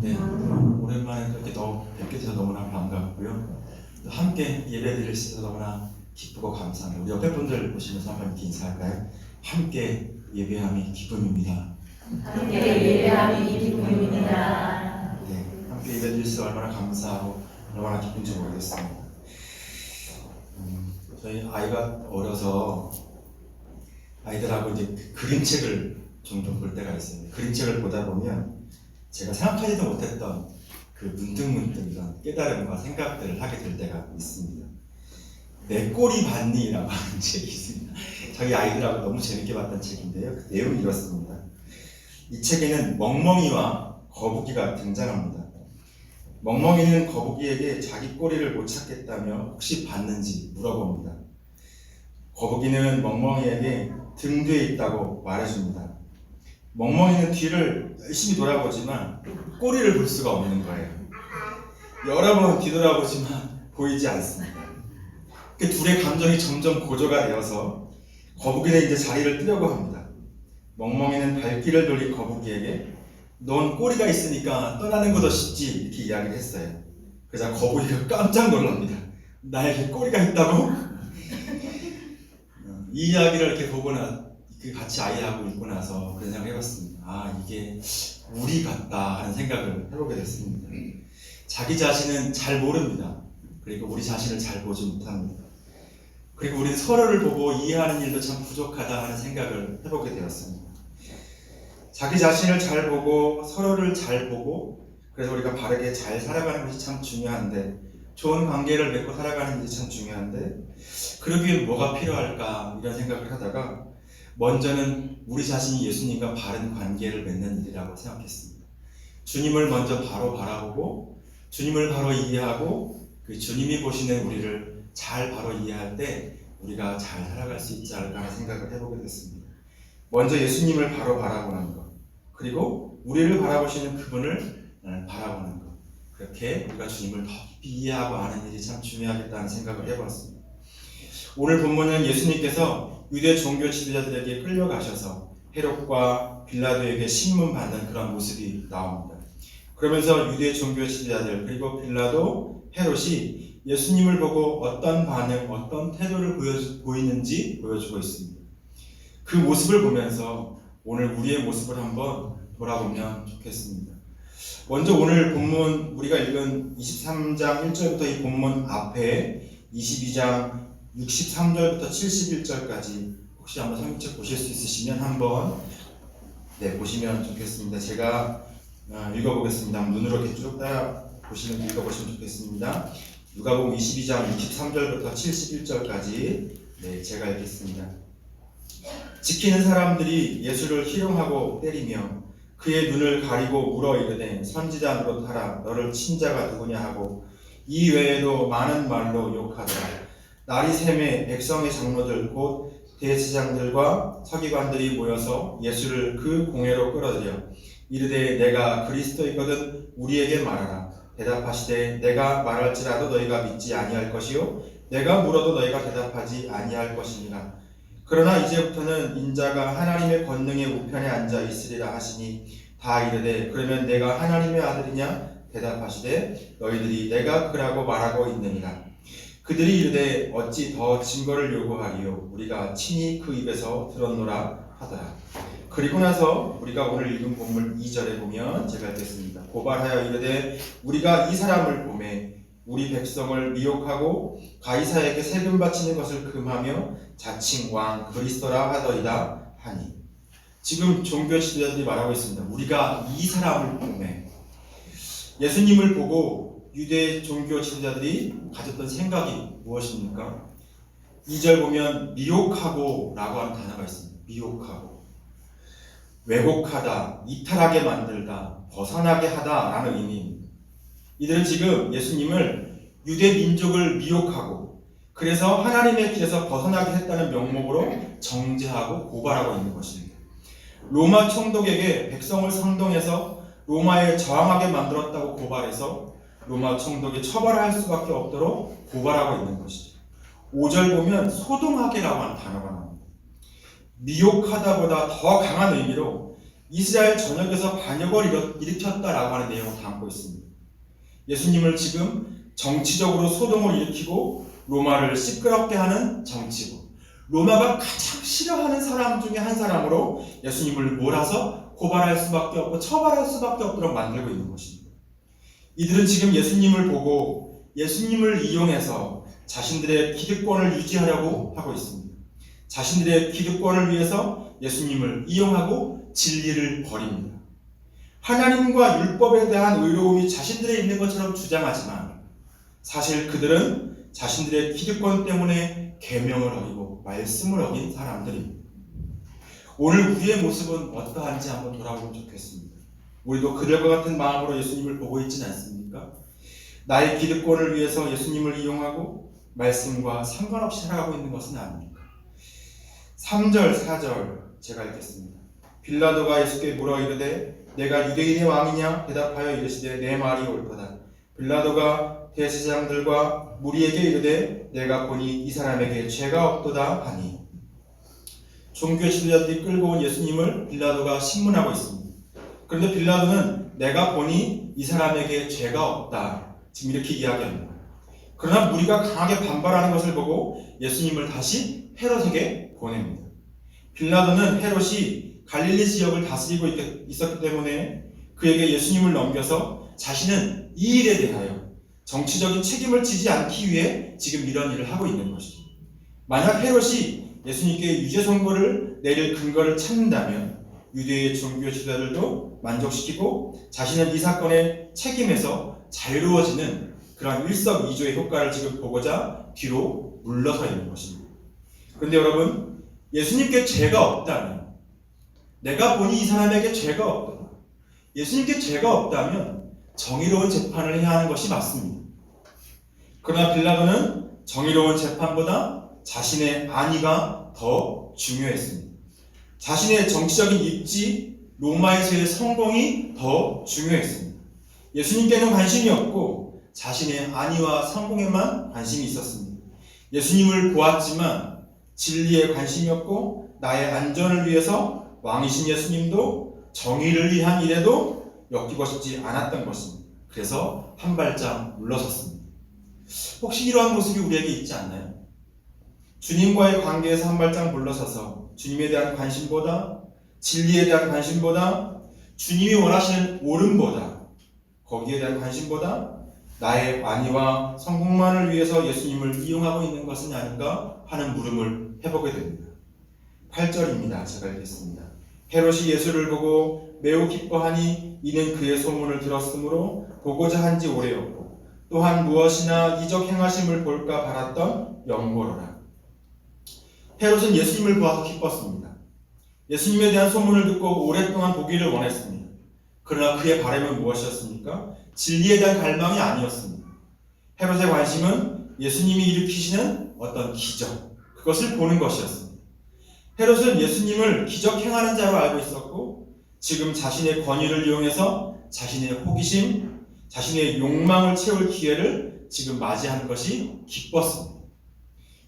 네, 오랜만에 이렇게 뵙게 돼서 너무나 반갑고요. 함께 예배드릴 수 있어서 너무나 기쁘고 감사합니다. 우리 옆에 분들 보시면서 한번 이렇게 인사할까요? 함께 예배함이 기쁨입니다. 함께 예배함이 기쁨입니다. 네, 함께 예배드릴 수 있어서 얼마나 감사하고 얼마나 기쁜지 모르겠습니다. 저희 아이가 어려서 아이들하고 이제 그림책을 종종 볼 때가 있습니다. 그림책을 보다 보면 제가 생각하지도 못했던 그 문득문득 이런 깨달음과 생각들을 하게 될 때가 있습니다. 내 꼬리 봤니라고 하는 책이 있습니다. 저희 아이들하고 너무 재밌게 봤던 책인데요. 그 내용이 이렇습니다. 이 책에는 멍멍이와 거북이가 등장합니다. 멍멍이는 거북이에게 자기 꼬리를 못 찾겠다며 혹시 봤는지 물어봅니다. 거북이는 멍멍이에게 등 뒤에 있다고 말해줍니다. 멍멍이는 뒤를 열심히 돌아보지만 꼬리를 볼 수가 없는 거예요. 여러 번 뒤돌아보지만 보이지 않습니다. 그 둘의 감정이 점점 고조가 되어서 거북이는 이제 자리를 뜨려고 합니다. 멍멍이는 발길을 돌린 거북이에게 넌 꼬리가 있으니까 떠나는 것도 쉽지 이렇게 이야기를 했어요. 그러자 거북이가 깜짝 놀랍니다. 나에게 꼬리가 있다고? 이 이야기를 이렇게 보고 같이 아이하고 읽고 나서 그런 생각을 해봤습니다. 아, 이게 우리 같다 하는 생각을 해보게 됐습니다. 자기 자신은 잘 모릅니다. 그리고 우리 자신을 잘 보지 못합니다. 그리고 우리는 서로를 보고 이해하는 일도 참 부족하다 하는 생각을 해보게 되었습니다. 자기 자신을 잘 보고 서로를 잘 보고 그래서 우리가 바르게 잘 살아가는 것이 참 중요한데 좋은 관계를 맺고 살아가는 것이 참 중요한데 그러기 위해 뭐가 필요할까 이런 생각을 하다가 먼저는 우리 자신이 예수님과 바른 관계를 맺는 일이라고 생각했습니다. 주님을 먼저 바로 바라보고 주님을 바로 이해하고 그 주님이 보시는 우리를 잘 바로 이해할 때 우리가 잘 살아갈 수 있지 않을까 하는 생각을 해보게 됐습니다. 먼저 예수님을 바로 바라보는 것 그리고 우리를 바라보시는 그분을 바라보는 것 그렇게 우리가 주님을 더 깊이 이해하고 아는 일이 참 중요하겠다는 생각을 해보았습니다. 오늘 본문은 예수님께서 유대 종교 지도자들에게 끌려가셔서 헤롯과 빌라도에게 신문 받는 그런 모습이 나옵니다. 그러면서 유대 종교 지도자들 그리고 빌라도, 헤롯이 예수님을 보고 어떤 반응, 어떤 태도를 보이는지 보여주고 있습니다. 그 모습을 보면서 오늘 우리의 모습을 한번 돌아보면 좋겠습니다. 먼저 오늘 본문 우리가 읽은 23장 1절부터 이 본문 앞에 22장 63절부터 71절까지 혹시 한번 성경책 보실 수 있으시면 한번 보시면 좋겠습니다. 제가 읽어보겠습니다. 눈으로 이렇게 쭉 따라 보시면 읽어보시면 좋겠습니다. 누가복음 22장 63절부터 71절까지 제가 읽겠습니다. 지키는 사람들이 예수를 희롱하고 때리며 그의 눈을 가리고 물어 이르되 선지자 노릇하라 너를 친 자가 누구냐 하고 이 외에도 많은 말로 욕하더라. 날이 새매 백성의 장로들 곧 대제사장들과 서기관들이 모여서 예수를 그 공회로 끌어들여 이르되 내가 그리스도이거든 우리에게 말하라. 대답하시되 내가 말할지라도 너희가 믿지 아니할 것이요 내가 물어도 너희가 대답하지 아니할 것이니라. 그러나 이제부터는 인자가 하나님의 권능의 우편에 앉아 있으리라 하시니 다 이르되 그러면 내가 하나님의 아들이냐 대답하시되 너희들이 내가 그라고 말하고 있느니라. 그들이 이르되 어찌 더 증거를 요구하리요 우리가 친히 그 입에서 들었노라 하더라. 그리고 나서 우리가 오늘 읽은 본문 2절에 보면 제가 읽겠습니다. 고발하여 이르되 우리가 이 사람을 보매 우리 백성을 미혹하고 가이사에게 세금 바치는 것을 금하며 자칭 왕 그리스도라 하더이다 하니. 지금 종교 지도자들이 말하고 있습니다. 우리가 이 사람을 보매 예수님을 보고 유대 종교 지도자들이 가졌던 생각이 무엇입니까? 2절 보면 미혹하고 라고 하는 단어가 있습니다. 미혹하고 왜곡하다, 이탈하게 만들다, 벗어나게 하다 라는 의미입니다. 이들은 지금 예수님을 유대 민족을 미혹하고 그래서 하나님의 길에서 벗어나게 했다는 명목으로 정죄하고 고발하고 있는 것입니다. 로마 총독에게 백성을 선동해서 로마에 저항하게 만들었다고 고발해서 로마 총독이 처벌할 수밖에 없도록 고발하고 있는 것이죠. 5절 보면 소동하게라고 하는 단어가 나옵니다. 미혹하다보다 더 강한 의미로 이스라엘 전역에서 반역을 일으켰다라고 하는 내용을 담고 있습니다. 예수님을 지금 정치적으로 소동을 일으키고 로마를 시끄럽게 하는 정치부, 로마가 가장 싫어하는 사람 중에 한 사람으로 예수님을 몰아서 고발할 수밖에 없고 처벌할 수밖에 없도록 만들고 있는 것입니다. 이들은 지금 예수님을 보고 예수님을 이용해서 자신들의 기득권을 유지하려고 하고 있습니다. 자신들의 기득권을 위해서 예수님을 이용하고 진리를 버립니다. 하나님과 율법에 대한 의로움이 자신들에 있는 것처럼 주장하지만 사실 그들은 자신들의 기득권 때문에 계명을 어기고 말씀을 어긴 사람들입니다. 오늘 우리의 모습은 어떠한지 한번 돌아보면 좋겠습니다. 우리도 그들과 같은 마음으로 예수님을 보고 있지는 않습니까? 나의 기득권을 위해서 예수님을 이용하고 말씀과 상관없이 살아가고 있는 것은 아닙니까? 3절, 4절 제가 읽겠습니다. 빌라도가 예수께 물어 이르되 내가 유대인의 왕이냐? 대답하여 이르시되 내 말이 옳도다. 빌라도가 대제사장들과 무리에게 이르되 내가 보니 이 사람에게 죄가 없도다 하니. 종교 지도자들이 끌고 온 예수님을 빌라도가 신문하고 있습니다. 그런데 빌라도는 내가 보니 이 사람에게 죄가 없다 지금 이렇게 이야기합니다. 그러나 무리가 강하게 반발하는 것을 보고 예수님을 다시 헤롯에게 보냅니다. 빌라도는 헤롯이 갈릴리 지역을 다스리고 있었기 때문에 그에게 예수님을 넘겨서 자신은 이 일에 대하여 정치적인 책임을 지지 않기 위해 지금 이런 일을 하고 있는 것이죠. 만약 헤롯이 예수님께 유죄 선고를 내릴 근거를 찾는다면 유대의 종교 지도자들도 만족시키고 자신은 이 사건의 책임에서 자유로워지는 그런 일석이조의 효과를 지금 보고자 뒤로 물러서 있는 것입니다. 그런데 여러분, 예수님께 죄가 없다면, 내가 보니 이 사람에게 죄가 없다, 예수님께 죄가 없다면 정의로운 재판을 해야 하는 것이 맞습니다. 그러나 빌라도는 정의로운 재판보다 자신의 안위가 더 중요했습니다. 자신의 정치적인 입지, 로마에서의 성공이 더 중요했습니다. 예수님께는 관심이 없고 자신의 안위와 성공에만 관심이 있었습니다. 예수님을 보았지만 진리에 관심이 없고 나의 안전을 위해서 왕이신 예수님도 정의를 위한 일에도 엮이고 싶지 않았던 것입니다. 그래서 한 발짝 물러섰습니다. 혹시 이러한 모습이 우리에게 있지 않나요? 주님과의 관계에서 한 발짝 물러서서 주님에 대한 관심보다, 진리에 대한 관심보다, 주님이 원하시는 옳음보다, 거기에 대한 관심보다 나의 안위와 성공만을 위해서 예수님을 이용하고 있는 것은 아닌가 하는 물음을 해보게 됩니다. 8절입니다. 제가 읽겠습니다. 헤롯이 예수를 보고 매우 기뻐하니 이는 그의 소문을 들었으므로 보고자 한지 오래였고 또한 무엇이나 이적 행하심을 볼까 바랐던 영고로라. 헤롯은 예수님을 보아서 기뻤습니다. 예수님에 대한 소문을 듣고 오랫동안 보기를 원했습니다. 그러나 그의 바람은 무엇이었습니까? 진리에 대한 갈망이 아니었습니다. 헤롯의 관심은 예수님이 일으키시는 어떤 기적, 그것을 보는 것이었습니다. 헤롯은 예수님을 기적 행하는 자로 알고 있었고 지금 자신의 권위를 이용해서 자신의 호기심, 자신의 욕망을 채울 기회를 지금 맞이하는 것이 기뻤습니다.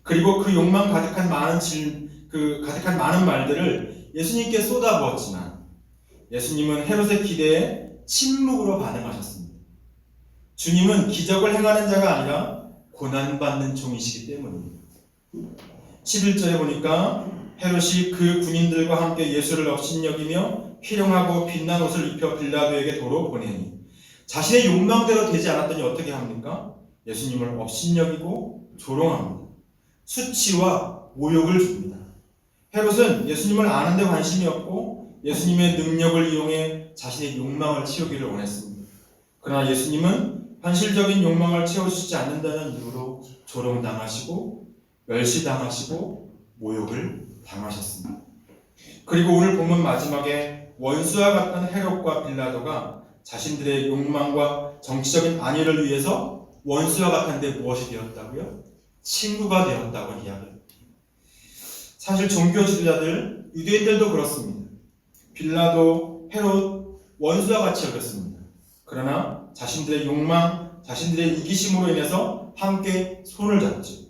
그리고 그 욕망 가득한 많은 말들을 예수님께 쏟아부었지만 예수님은 헤롯의 기대에 침묵으로 반응하셨습니다. 주님은 기적을 행하는 자가 아니라 고난받는 종이시기 때문입니다. 11절에 보니까 헤롯이 그 군인들과 함께 예수를 업신여기며 희롱하고 빛난 옷을 입혀 빌라도에게 도로 보내니 자신의 욕망대로 되지 않았더니 어떻게 합니까? 예수님을 업신여기고 조롱합니다. 수치와 모욕을 줍니다. 헤롯은 예수님을 아는 데 관심이 없고 예수님의 능력을 이용해 자신의 욕망을 채우기를 원했습니다. 그러나 예수님은 현실적인 욕망을 채워주시지 않는다는 이유로 조롱당하시고 멸시당하시고 모욕을 당하셨습니다. 그리고 오늘 본문 마지막에 원수와 같은 헤롯과 빌라도가 자신들의 욕망과 정치적인 안위를 위해서 원수와 같은데 무엇이 되었다고요? 친구가 되었다고 이야기합니다. 사실 종교 지도자들, 유대인들도 그렇습니다. 빌라도, 헤롯, 원수와 같이 여겼습니다. 그러나 자신들의 욕망, 자신들의 이기심으로 인해서 함께 손을 잡죠.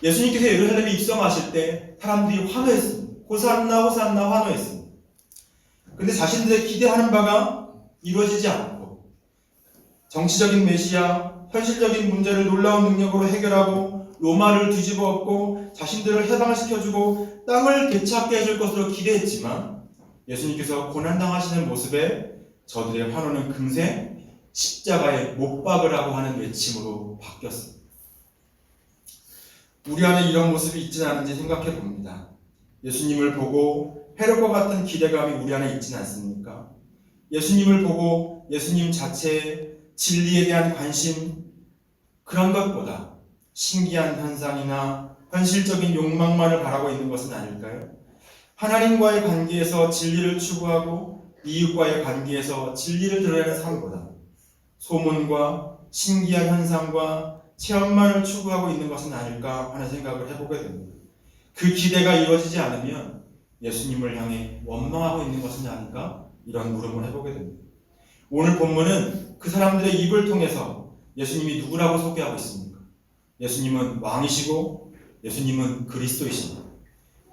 예수님께서 예루살렘에 입성하실 때 사람들이 환호했습니다. 호산나 호산나 환호했습니다. 근데 자신들의 기대하는 바가 이루어지지 않고 정치적인 메시아, 현실적인 문제를 놀라운 능력으로 해결하고 로마를 뒤집어 엎고 자신들을 해방시켜주고 땅을 되찾게 해줄 것으로 기대했지만 예수님께서 고난당하시는 모습에 저들의 환호는 금세 십자가에 못 박으라고 하는 외침으로 바뀌었습니다. 우리 안에 이런 모습이 있지는 않은지 생각해 봅니다. 예수님을 보고 헤롯과 같은 기대감이 우리 안에 있지는 않습니까? 예수님을 보고 예수님 자체의 진리에 대한 관심, 그런 것보다 신기한 현상이나 현실적인 욕망만을 바라고 있는 것은 아닐까요? 하나님과의 관계에서 진리를 추구하고 이웃과의 관계에서 진리를 드러내는 삶보다 소문과 신기한 현상과 체험만을 추구하고 있는 것은 아닐까 하는 생각을 해보게 됩니다. 그 기대가 이루어지지 않으면 예수님을 향해 원망하고 있는 것은 아닌가? 이런 물음을 해보게 됩니다. 오늘 본문은 그 사람들의 입을 통해서 예수님이 누구라고 소개하고 있습니까? 예수님은 왕이시고 예수님은 그리스도이십니다.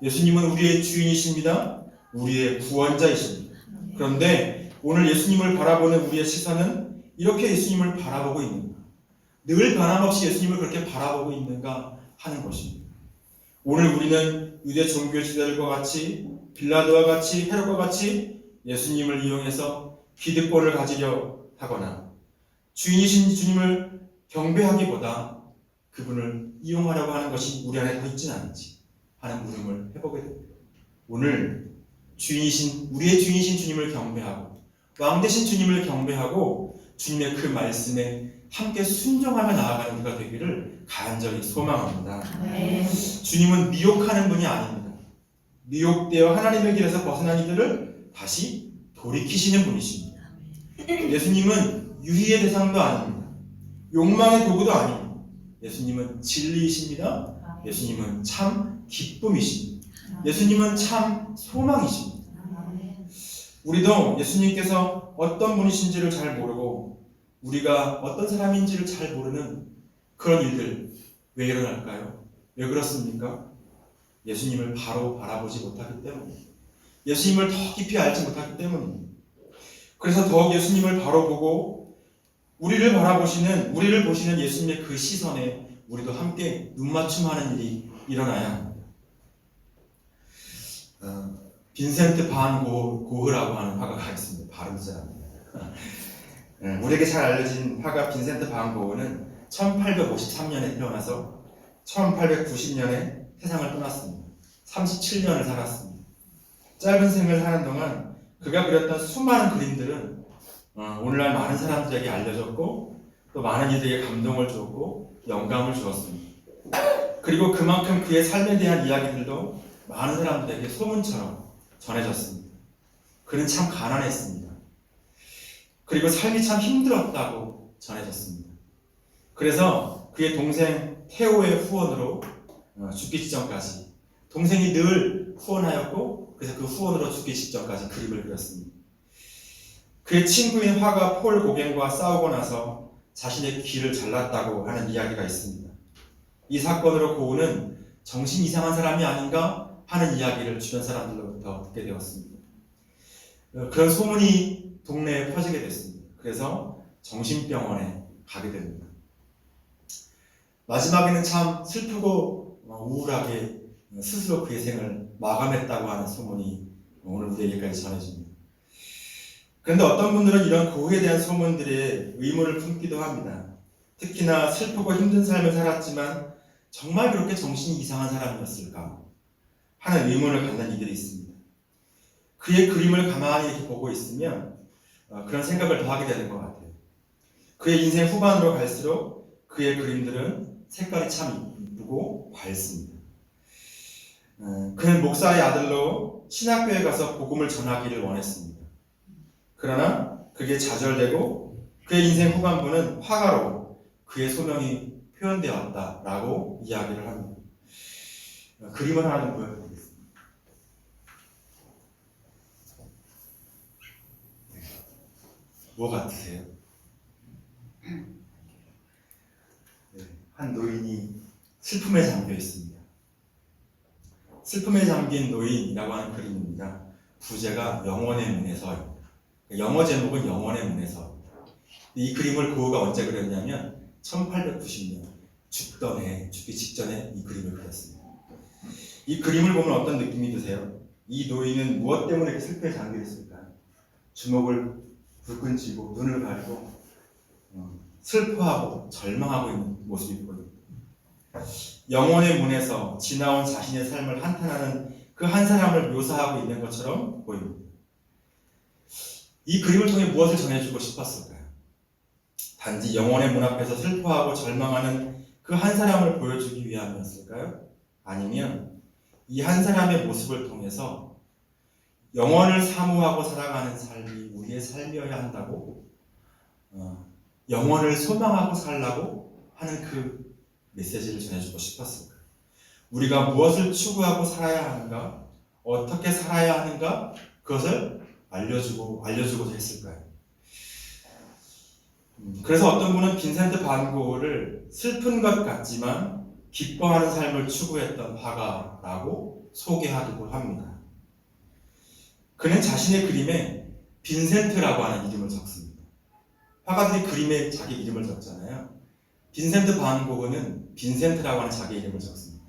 예수님은 우리의 주인이십니다. 우리의 구원자이십니다. 그런데 오늘 예수님을 바라보는 우리의 시선은 이렇게 예수님을 바라보고 있는가? 늘 변함없이 예수님을 그렇게 바라보고 있는가 하는 것입니다. 오늘 우리는 유대 종교 지도자들과 같이 빌라도와 같이 헤롯과 같이 예수님을 이용해서 기득권을 가지려 하거나 주인이신 주님을 경배하기보다 그분을 이용하려고 하는 것이 우리 안에 더 있지는 않은지 하는 물음을 해보게 됩니다. 오늘 우리의 주인이신 주님을 경배하고 왕 되신 주님을 경배하고 주님의 그 말씀에 함께 순종하며 나아가는 우리가 되기를 간절히 소망합니다. 네. 주님은 미혹하는 분이 아닙니다. 미혹되어 하나님의 길에서 벗어난 이들을 다시 돌이키시는 분이십니다. 예수님은 유희의 대상도 아닙니다. 욕망의 도구도 아닙니다. 예수님은 진리이십니다. 예수님은 참 기쁨이십니다. 예수님은 참 소망이십니다. 우리도 예수님께서 어떤 분이신지를 잘 모르고 우리가 어떤 사람인지를 잘 모르는 그런 일들 왜 일어날까요? 왜 그렇습니까? 예수님을 바로 바라보지 못하기 때문입니다. 예수님을 더 깊이 알지 못하기 때문입니다. 그래서 더욱 예수님을 바로 보고 우리를 보시는 예수님의 그 시선에 우리도 함께 눈맞춤하는 일이 일어나야 합니다. 빈센트 반 고흐라고 하는 화가가 있습니다. 발음이 잘 안 돼요. 우리에게 잘 알려진 화가 빈센트 반 고흐는 1853년에 태어나서 1890년에 세상을 떠났습니다. 37년을 살았습니다. 짧은 생을 사는 동안 그가 그렸던 수많은 그림들은 오늘날 많은 사람들에게 알려졌고 또 많은 이들에게 감동을 주었고 영감을 주었습니다. 그리고 그만큼 그의 삶에 대한 이야기들도 많은 사람들에게 소문처럼 전해졌습니다. 그는 참 가난했습니다. 그리고 삶이 참 힘들었다고 전해졌습니다. 그래서 그의 동생 테오의 후원으로 죽기 직전까지 동생이 늘 후원하였고 그래서 그 후원으로 죽기 직전까지 그림을 그렸습니다. 그의 친구인 화가 폴 고겐과 싸우고 나서 자신의 귀를 잘랐다고 하는 이야기가 있습니다. 이 사건으로 고흐는 정신 이상한 사람이 아닌가 하는 이야기를 주변 사람들로부터 듣게 되었습니다. 그런 소문이 동네에 퍼지게 됐습니다. 그래서 정신병원에 가게 됩니다. 마지막에는 참 슬프고 우울하게 스스로 그의 생을 마감했다고 하는 소문이 오늘 우리에게까지 전해집니다. 그런데 어떤 분들은 이런 고흐에 대한 소문들에 의문을 품기도 합니다. 특히나 슬프고 힘든 삶을 살았지만 정말 그렇게 정신이 이상한 사람이었을까 하는 의문을 갖는 이들이 있습니다. 그의 그림을 가만히 이렇게 보고 있으면 그런 생각을 더 하게 되는 것 같아요. 그의 인생 후반으로 갈수록 그의 그림들은 색깔이 참 이쁘고 밝습니다. 그는 목사의 아들로 신학교에 가서 복음을 전하기를 원했습니다. 그러나 그게 좌절되고 그의 인생 후반부는 화가로 그의 소명이 표현되었다라고 이야기를 합니다. 그림을 하나 좀 보여드리겠습니다. 뭐 같으세요? 한 노인이 슬픔에 잠겨 있습니다. 슬픔에 잠긴 노인이라고 하는 그림입니다. 부제가 영원의 문에서, 영어 제목은 영원의 문에서. 이 그림을 고흐가 언제 그렸냐면 1890년 죽기 직전에 이 그림을 그렸습니다. 이 그림을 보면 어떤 느낌이 드세요? 이 노인은 무엇 때문에 이렇게 슬픔에 잠겨 있을까요? 주먹을 불끈 쥐고 눈을 가리고 슬퍼하고 절망하고 있는 모습이 보입니다. 영혼의 문에서 지나온 자신의 삶을 한탄하는 그 한 사람을 묘사하고 있는 것처럼 보입니다. 이 그림을 통해 무엇을 전해주고 싶었을까요? 단지 영혼의 문 앞에서 슬퍼하고 절망하는 그 한 사람을 보여주기 위함이었을까요? 아니면 이 한 사람의 모습을 통해서 영혼을 사모하고 살아가는 삶이 우리의 삶이어야 한다고, 영혼을 소망하고 살라고 하는 그 메시지를 전해주고 싶었을까요? 우리가 무엇을 추구하고 살아야 하는가, 어떻게 살아야 하는가, 그것을 알려주고자 했을까요? 그래서 어떤 분은 빈센트 반 고흐를 슬픈 것 같지만 기뻐하는 삶을 추구했던 화가라고 소개하기도 합니다. 그는 자신의 그림에 빈센트라고 하는 이름을 적습니다. 화가들이 그림에 자기 이름을 적잖아요. 빈센트 반 고흐는 빈센트라고 하는 자기 이름을 적습니다.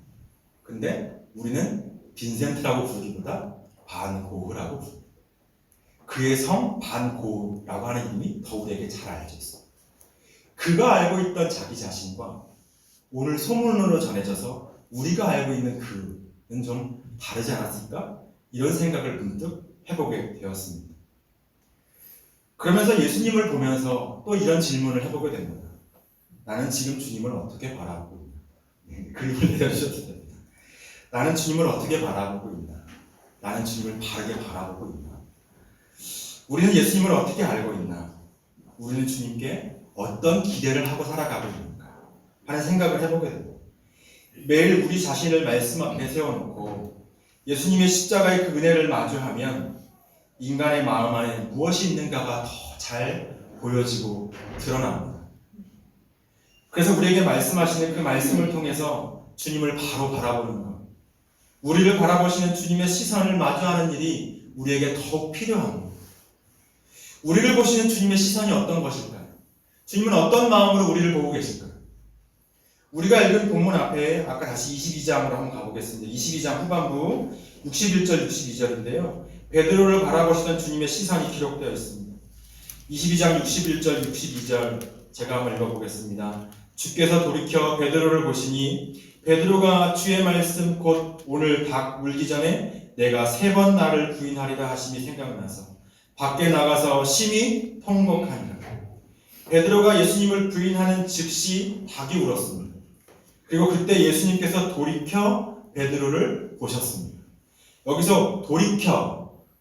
근데 우리는 빈센트라고 부르기보다 반 고흐라고 부릅니다. 그의 성 반 고흐라고 하는 이름이 더 우리에게 잘 알려져 있어요. 그가 알고 있던 자기 자신과 오늘 소문으로 전해져서 우리가 알고 있는 그는 좀 다르지 않았을까? 이런 생각을 문득 해보게 되었습니다. 그러면서 예수님을 보면서 또 이런 질문을 해보게 됩니다. 나는 지금 주님을 어떻게 바라보고 있나? 그림을 내려주셔도 됩니다. 나는 주님을 어떻게 바라보고 있나? 나는 주님을 바르게 바라보고 있나? 우리는 예수님을 어떻게 알고 있나? 우리는 주님께 어떤 기대를 하고 살아가고 있는가? 하는 생각을 해보게 됩니다. 매일 우리 자신을 말씀 앞에 세워놓고 예수님의 십자가의 그 은혜를 마주하면 인간의 마음 안에 무엇이 있는가가 더 잘 보여지고 드러납니다. 그래서 우리에게 말씀하시는 그 말씀을 통해서 주님을 바로 바라보는 것, 우리를 바라보시는 주님의 시선을 마주하는 일이 우리에게 더욱 필요합니다. 우리를 보시는 주님의 시선이 어떤 것일까요? 주님은 어떤 마음으로 우리를 보고 계실까요? 우리가 읽은 본문 앞에 아까 다시 22장으로 한번 가보겠습니다. 22장 후반부 61절 62절인데요. 베드로를 바라보시던 주님의 시선이 기록되어 있습니다. 22장 61절 62절 제가 한번 읽어보겠습니다. 주께서 돌이켜 베드로를 보시니 베드로가 주의 말씀 곧 오늘 닭 물기 전에 내가 3번 나를 부인하리라 하심이 생각나서 밖에 나가서 심히 통곡하니라. 베드로가 예수님을 부인하는 즉시 닭이 울었습니다. 그리고 그때 예수님께서 돌이켜 베드로를 보셨습니다. 여기서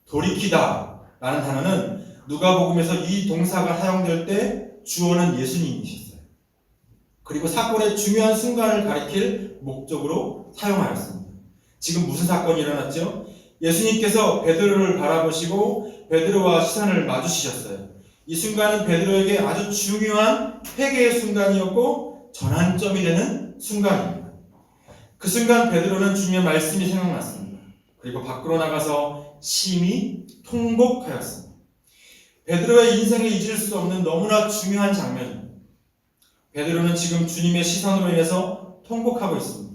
돌이키다 라는 단어는 누가복음에서 이 동사가 사용될 때 주어는 예수님이셨어요. 그리고 사건의 중요한 순간을 가리킬 목적으로 사용하였습니다. 지금 무슨 사건이 일어났죠? 예수님께서 베드로를 바라보시고 베드로와 시선을 마주치셨어요. 이 순간은 베드로에게 아주 중요한 회개의 순간이었고 전환점이 되는 순간입니다. 그 순간 베드로는 주님의 말씀이 생각났습니다. 그리고 밖으로 나가서 심히 통곡하였습니다. 베드로의 인생에 잊을 수 없는 너무나 중요한 장면입니다. 베드로는 지금 주님의 시선으로 인해서 통곡하고 있습니다.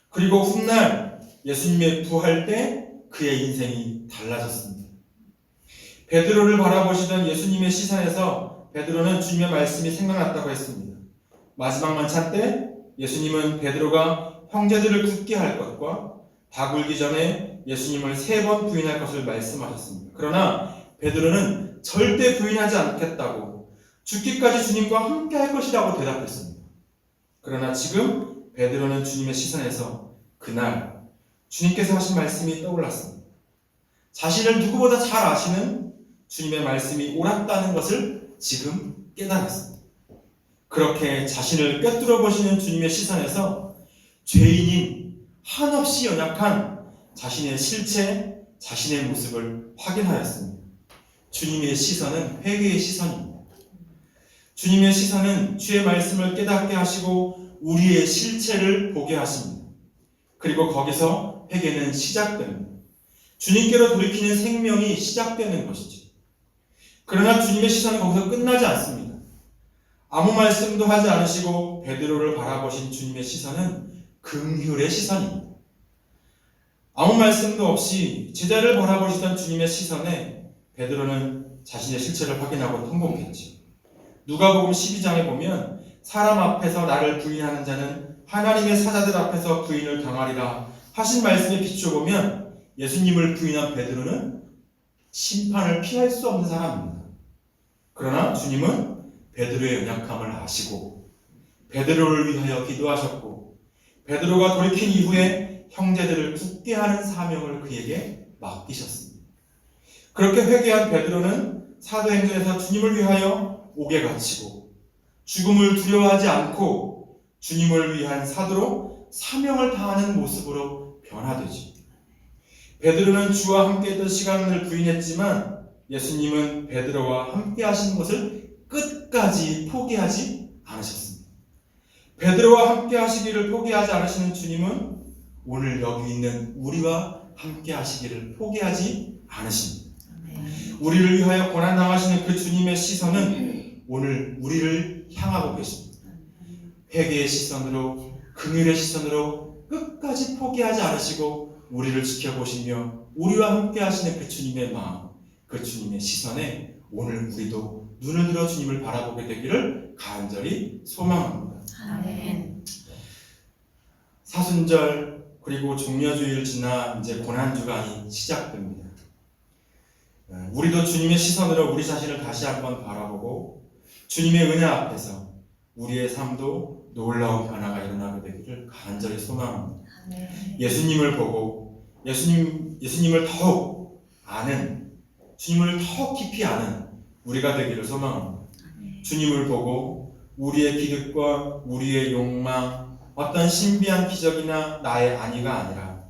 그리고 훗날 예수님의 부활 때 그의 인생이 달라졌습니다. 베드로를 바라보시던 예수님의 시선에서 베드로는 주님의 말씀이 생각났다고 했습니다. 마지막 만찬 때 예수님은 베드로가 형제들을 굳게 할 것과 닭 울기 전에 예수님을 3번 부인할 것을 말씀하셨습니다. 그러나 베드로는 절대 부인하지 않겠다고 죽기까지 주님과 함께 할 것이라고 대답했습니다. 그러나 지금 베드로는 주님의 시선에서 그날 주님께서 하신 말씀이 떠올랐습니다. 자신을 누구보다 잘 아시는 주님의 말씀이 옳았다는 것을 지금 깨달았습니다. 그렇게 자신을 꿰뚫어 보시는 주님의 시선에서 죄인인 한없이 연약한 자신의 실체, 자신의 모습을 확인하였습니다. 주님의 시선은 회개의 시선입니다. 주님의 시선은 주의 말씀을 깨닫게 하시고 우리의 실체를 보게 하십니다. 그리고 거기서 회개는 시작됩니다. 주님께로 돌이키는 생명이 시작되는 것이죠. 그러나 주님의 시선은 거기서 끝나지 않습니다. 아무 말씀도 하지 않으시고 베드로를 바라보신 주님의 시선은 긍휼의 시선입니다. 아무 말씀도 없이 제자를 바라보시던 주님의 시선에 베드로는 자신의 실체를 확인하고 통곡했죠. 누가복음 12장에 보면 사람 앞에서 나를 부인하는 자는 하나님의 사자들 앞에서 부인을 당하리라 하신 말씀에 비춰보면 예수님을 부인한 베드로는 심판을 피할 수 없는 사람입니다. 그러나 주님은 베드로의 연약함을 아시고 베드로를 위하여 기도하셨고 베드로가 돌이킨 이후에 형제들을 굳게 하는 사명을 그에게 맡기셨습니다. 그렇게 회개한 베드로는 사도행전에서 주님을 위하여 옥에 갇히고 죽음을 두려워하지 않고 주님을 위한 사도로 사명을 다하는 모습으로 변화되죠. 베드로는 주와 함께 했던 시간을 부인했지만 예수님은 베드로와 함께 하신 것을 끝까지 포기하지 않으셨습니다. 베드로와 함께 하시기를 포기하지 않으시는 주님은 오늘 여기 있는 우리와 함께 하시기를 포기하지 않으십니다. 우리를 위하여 고난당하시는 그 주님의 시선은 오늘 우리를 향하고 계십니다. 회개의 시선으로, 긍휼의 시선으로 끝까지 포기하지 않으시고 우리를 지켜보시며 우리와 함께 하시는 그 주님의 마음, 그 주님의 시선에 오늘 우리도 눈을 들어 주님을 바라보게 되기를 간절히 소망합니다. 아멘. 사순절 그리고 종려주일 지나 이제 고난주간이 시작됩니다. 우리도 주님의 시선으로 우리 자신을 다시 한번 바라보고 주님의 은혜 앞에서 우리의 삶도 놀라운 변화가 일어나게 되기를 간절히 소망합니다. 아멘. 예수님을 보고 예수님을 더욱 아는, 주님을 더 깊이 아는 우리가 되기를 소망합니다. 주님을 보고 우리의 기득권, 우리의 욕망, 어떤 신비한 기적이나 나의 안위가 아니라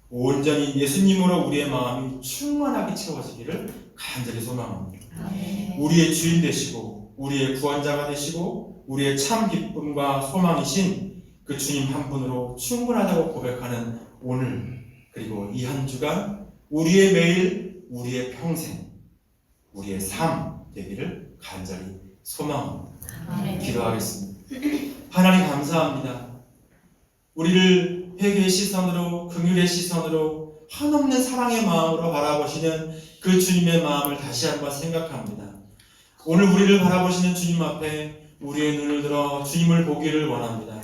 온전히 예수님으로 우리의 마음이 충만하게 채워지기를 간절히 소망합니다. 아멘. 우리의 주인 되시고 우리의 구원자가 되시고 우리의 참 기쁨과 소망이신 그 주님 한 분으로 충분하다고 고백하는 오늘 그리고 이 한 주간 우리의 매일, 우리의 평생, 우리의 삶 되기를 간절히 소망합니다. 아멘. 기도하겠습니다. 하나님 감사합니다. 우리를 회개의 시선으로, 긍휼의 시선으로, 한없는 사랑의 마음으로 바라보시는 그 주님의 마음을 다시 한번 생각합니다. 오늘 우리를 바라보시는 주님 앞에 우리의 눈을 들어 주님을 보기를 원합니다.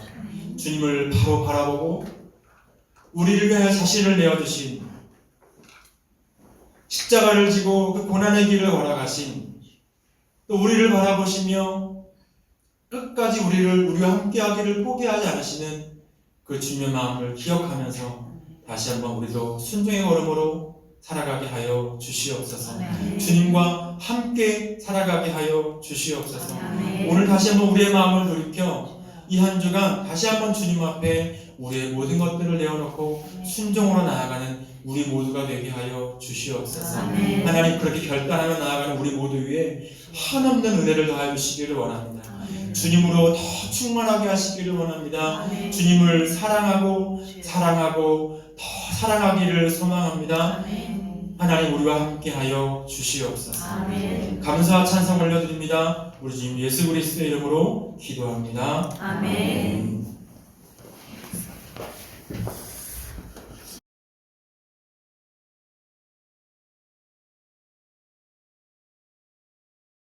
주님을 바로 바라보고 우리를 위하여 자신을 내어주신, 십자가를 지고 그 고난의 길을 걸어가신, 또 우리를 바라보시며 끝까지 우리와 함께하기를 포기하지 않으시는 그 주님의 마음을 기억하면서 다시 한번 우리도 순종의 걸음으로 살아가게 하여 주시옵소서. 아멘. 주님과 함께 살아가게 하여 주시옵소서. 아멘. 오늘 다시 한번 우리의 마음을 돌이켜 이 한 주간 다시 한번 주님 앞에 우리의 모든 것들을 내어놓고 순종으로 나아가는 우리 모두가 되게 하여 주시옵소서. 아멘. 하나님, 그렇게 결단하며 나아가는 우리 모두 위에 한없는 은혜를 더하여 주시기를 원합니다. 아멘. 주님으로 더 충만하게 하시기를 원합니다. 아멘. 주님을 사랑하고 더 사랑하기를 소망합니다. 아멘. 하나님, 우리와 함께하여 주시옵소서. 아멘. 감사와 찬송 올려드립니다. 우리 주님 예수 그리스도의 이름으로 기도합니다. 아멘. 아멘.